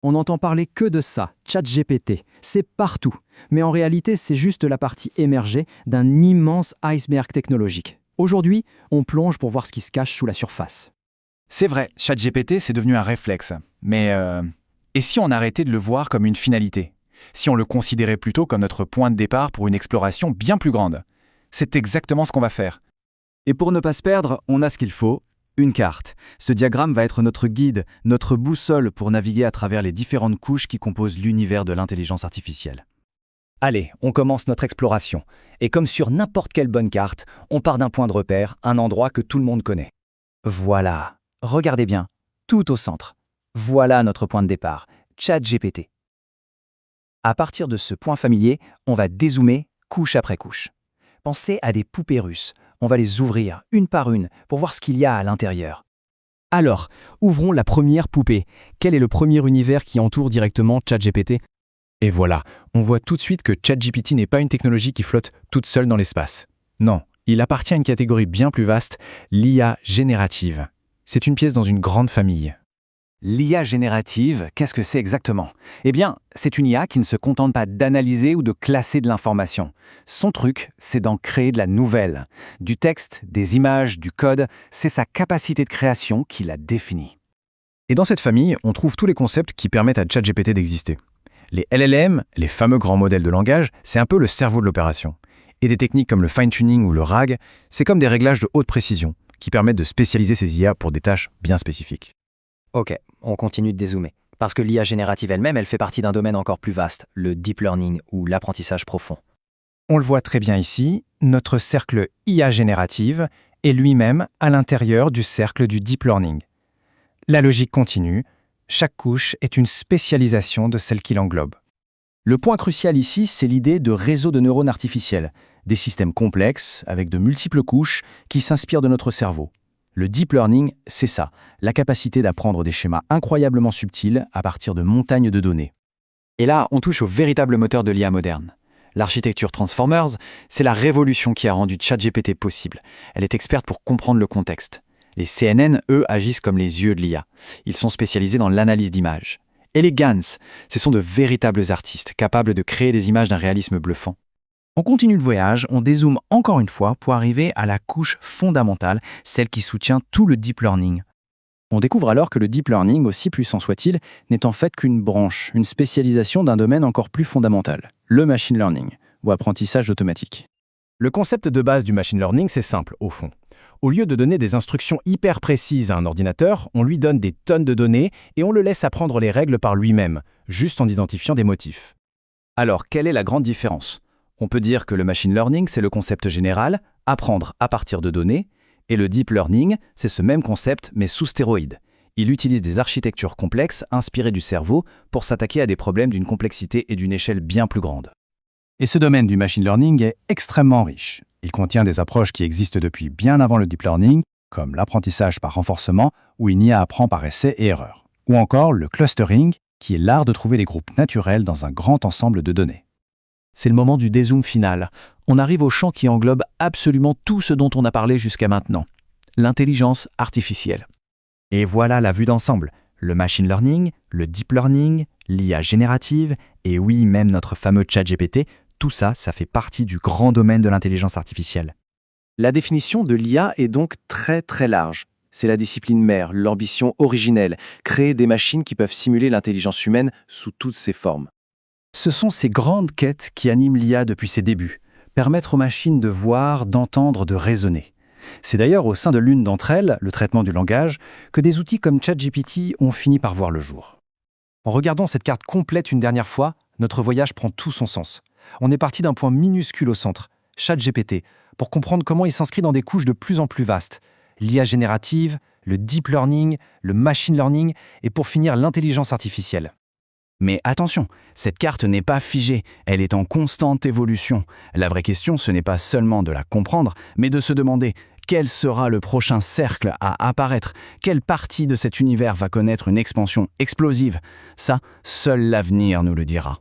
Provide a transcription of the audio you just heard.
On n'entend parler que de ça, ChatGPT. C'est partout. Mais en réalité, c'est juste la partie émergée d'un immense iceberg technologique. Aujourd'hui, on plonge pour voir ce qui se cache sous la surface. C'est vrai, ChatGPT, c'est devenu un réflexe. Mais et si on arrêtait de le voir comme une finalité? Si on le considérait plutôt comme notre point de départ pour une exploration bien plus grande? C'est exactement ce qu'on va faire. Et pour ne pas se perdre, on a ce qu'il faut, une carte. Ce diagramme va être notre guide, notre boussole pour naviguer à travers les différentes couches qui composent l'univers de l'intelligence artificielle. Allez, on commence notre exploration. Et comme sur n'importe quelle bonne carte, on part d'un point de repère, un endroit que tout le monde connaît. Voilà. Regardez bien, tout au centre. Voilà notre point de départ, ChatGPT. À partir de ce point familier, on va dézoomer couche après couche. Pensez à des poupées russes. On va les ouvrir une par une pour voir ce qu'il y a à l'intérieur. Alors, ouvrons la première poupée. Quel est le premier univers qui entoure directement ChatGPT? Et voilà, on voit tout de suite que ChatGPT n'est pas une technologie qui flotte toute seule dans l'espace. Non, il appartient à une catégorie bien plus vaste, l'IA générative. C'est une pièce dans une grande famille. L'IA générative, qu'est-ce que c'est exactement? Eh bien, c'est une IA qui ne se contente pas d'analyser ou de classer de l'information. Son truc, c'est d'en créer de la nouvelle. Du texte, des images, du code, c'est sa capacité de création qui la définit. Et dans cette famille, on trouve tous les concepts qui permettent à ChatGPT d'exister. Les LLM, les fameux grands modèles de langage, c'est un peu le cerveau de l'opération. Et des techniques comme le fine-tuning ou le RAG, c'est comme des réglages de haute précision qui permettent de spécialiser ces IA pour des tâches bien spécifiques. Ok, on continue de dézoomer. Parce que l'IA générative elle-même, elle fait partie d'un domaine encore plus vaste, le deep learning ou l'apprentissage profond. On le voit très bien ici, notre cercle IA générative est lui-même à l'intérieur du cercle du deep learning. La logique continue, chaque couche est une spécialisation de celle qui l'englobe. Le point crucial ici, c'est l'idée de réseau de neurones artificiels, des systèmes complexes avec de multiples couches qui s'inspirent de notre cerveau. Le deep learning, c'est ça, la capacité d'apprendre des schémas incroyablement subtils à partir de montagnes de données. Et là, on touche au véritable moteur de l'IA moderne. L'architecture Transformers, c'est la révolution qui a rendu ChatGPT possible. Elle est experte pour comprendre le contexte. Les CNN, eux, agissent comme les yeux de l'IA. Ils sont spécialisés dans l'analyse d'images. Et les GANs, ce sont de véritables artistes, capables de créer des images d'un réalisme bluffant. On continue le voyage, on dézoome encore une fois pour arriver à la couche fondamentale, celle qui soutient tout le deep learning. On découvre alors que le deep learning, aussi puissant soit-il, n'est en fait qu'une branche, une spécialisation d'un domaine encore plus fondamental, le machine learning, ou apprentissage automatique. Le concept de base du machine learning, c'est simple, au fond. Au lieu de donner des instructions hyper précises à un ordinateur, on lui donne des tonnes de données et on le laisse apprendre les règles par lui-même, juste en identifiant des motifs. Alors, quelle est la grande différence? On peut dire que le machine learning, c'est le concept général, apprendre à partir de données, et le deep learning, c'est ce même concept, mais sous stéroïdes. Il utilise des architectures complexes inspirées du cerveau pour s'attaquer à des problèmes d'une complexité et d'une échelle bien plus grande. Et ce domaine du machine learning est extrêmement riche. Il contient des approches qui existent depuis bien avant le deep learning, comme l'apprentissage par renforcement, où une IA apprend par essai et erreur. Ou encore le clustering, qui est l'art de trouver des groupes naturels dans un grand ensemble de données. C'est le moment du dézoom final. On arrive au champ qui englobe absolument tout ce dont on a parlé jusqu'à maintenant. L'intelligence artificielle. Et voilà la vue d'ensemble. Le machine learning, le deep learning, l'IA générative, et oui, même notre fameux ChatGPT, tout ça, ça fait partie du grand domaine de l'intelligence artificielle. La définition de l'IA est donc très très large. C'est la discipline mère, l'ambition originelle, créer des machines qui peuvent simuler l'intelligence humaine sous toutes ses formes. Ce sont ces grandes quêtes qui animent l'IA depuis ses débuts, permettre aux machines de voir, d'entendre, de raisonner. C'est d'ailleurs au sein de l'une d'entre elles, le traitement du langage, que des outils comme ChatGPT ont fini par voir le jour. En regardant cette carte complète une dernière fois, notre voyage prend tout son sens. On est parti d'un point minuscule au centre, ChatGPT, pour comprendre comment il s'inscrit dans des couches de plus en plus vastes. L'IA générative, le deep learning, le machine learning et pour finir l'intelligence artificielle. Mais attention, cette carte n'est pas figée, elle est en constante évolution. La vraie question, ce n'est pas seulement de la comprendre, mais de se demander quel sera le prochain cercle à apparaître, quelle partie de cet univers va connaître une expansion explosive. Ça, seul l'avenir nous le dira.